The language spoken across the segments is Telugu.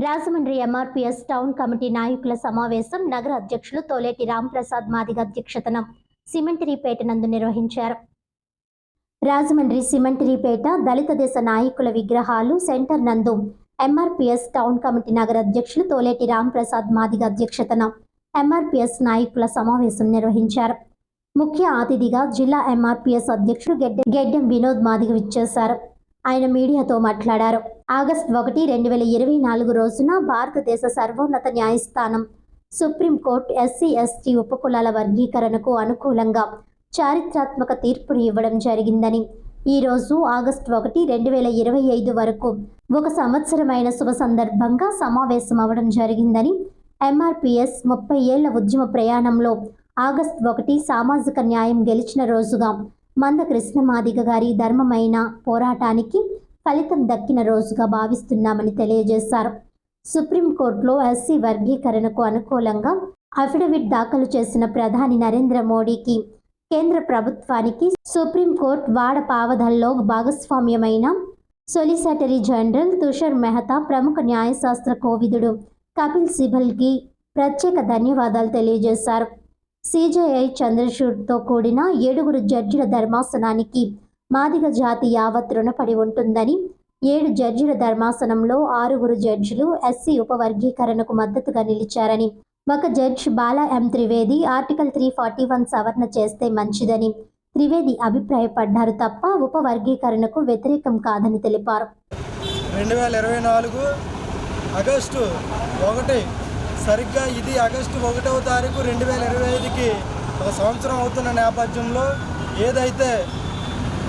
రాజమండ్రి ఎంఆర్పీఎస్ టౌన్ కమిటీ నాయకుల సమావేశం నగర అధ్యక్షులు తోలేటి రాంప్రసాద్ మాదిగ అధ్యక్షతన సిమెంటరీపేట నందు నిర్వహించారు. రాజమండ్రి సిమెంటరీపేట దళిత దేశ నాయకుల విగ్రహాలు సెంటర్ నందు ఎంఆర్పీఎస్ టౌన్ కమిటీ నగర అధ్యక్షులు తోలేటి రాంప్రసాద్ మాదిగ అధ్యక్షతన ఎంఆర్పీఎస్ నాయకుల సమావేశం నిర్వహించారు. ముఖ్య అతిథిగా జిల్లా ఎంఆర్పీఎస్ అధ్యక్షుడు గెడ్డెం వినోద్ మాదిగ విచ్చేశారు. ఆయన మీడియాతో మాట్లాడారు. ఆగస్టు 1, 2024 రోజున భారతదేశ సర్వోన్నత న్యాయస్థానం సుప్రీంకోర్టు ఎస్సీ/ఎస్టీ ఉపకులాల వర్గీకరణకు అనుకూలంగా చారిత్రాత్మక తీర్పును ఇవ్వడం జరిగిందని, ఈరోజు ఆగస్టు 1, 2025 వరకు ఒక సంవత్సరమైన శుభ సందర్భంగా సమావేశం అవ్వడం జరిగిందని, ఎంఆర్పీఎస్ 30 ఏళ్ల ఉద్యమ ప్రయాణంలో ఆగస్టు 1 సామాజిక న్యాయం గెలిచిన రోజుగా, మంద కృష్ణమాదిగ గారి ధర్మమైన పోరాటానికి ఫలితం దక్కిన రోజుగా భావిస్తున్నామని తెలియజేశారు. సుప్రీంకోర్టులో ఎస్సీ వర్గీకరణకు అనుకూలంగా అఫిడవిట్ దాఖలు చేసిన ప్రధాని నరేంద్ర మోడీకి, కేంద్ర ప్రభుత్వానికి సుప్రీంకోర్టు వాడపావధల్లో భాగస్వామ్యమైన సొలిసిటరీ జనరల్ తుషార్ మెహతా, ప్రముఖ న్యాయశాస్త్ర కోవిదుడు కపిల్ సిబల్కి ప్రత్యేక ధన్యవాదాలు తెలియజేశారు. సిజేఐ చంద్రచూడ్తో కూడిన 7 జడ్జిల ధర్మాసనానికి మాదిగ జాతి యావత్ రుణపడి ఉంటుందని, 7 జడ్జిల ధర్మాసనంలో 6 జడ్జిలు ఎస్సీ ఉపవర్గీకరణకు మద్దతుగా నిలిచారని, ఒక జడ్జి బాలా ఎం త్రివేది ఆర్టికల్ 341 సవరణ చేస్తే మంచిదని త్రివేది అభిప్రాయపడ్డారు తప్ప ఉపవర్గీకరణకు వ్యతిరేకం కాదని తెలిపారు. 2024 ఆగస్టు 1 సరిగ్గా ఇది ఆగస్టు 1వ తారీఖు 2025కి ఒక సంవత్సరం అవుతున్న నేపథ్యంలో ఏదైతే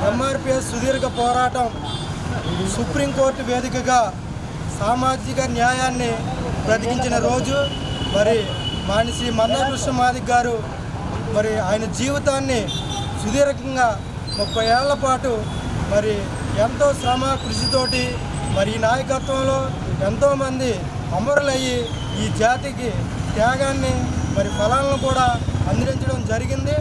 ఎంఆర్పీఎస్ సుదీర్ఘ పోరాటం సుప్రీంకోర్టు వేదికగా సామాజిక న్యాయాన్ని బ్రతికించిన రోజు, మరి శ్రీ మంద కృష్ణమాదిగ గారు మరి ఆయన జీవితాన్ని సుదీర్ఘంగా 30 ఏళ్ల పాటు మరి ఎంతో శ్రమ కృషితోటి మరి ఈ నాయకత్వంలో ఎంతోమంది అమరులయ్యి ఈ జాతికి త్యాగాన్ని మరి ఫలాలను కూడా అందించడం జరిగింది.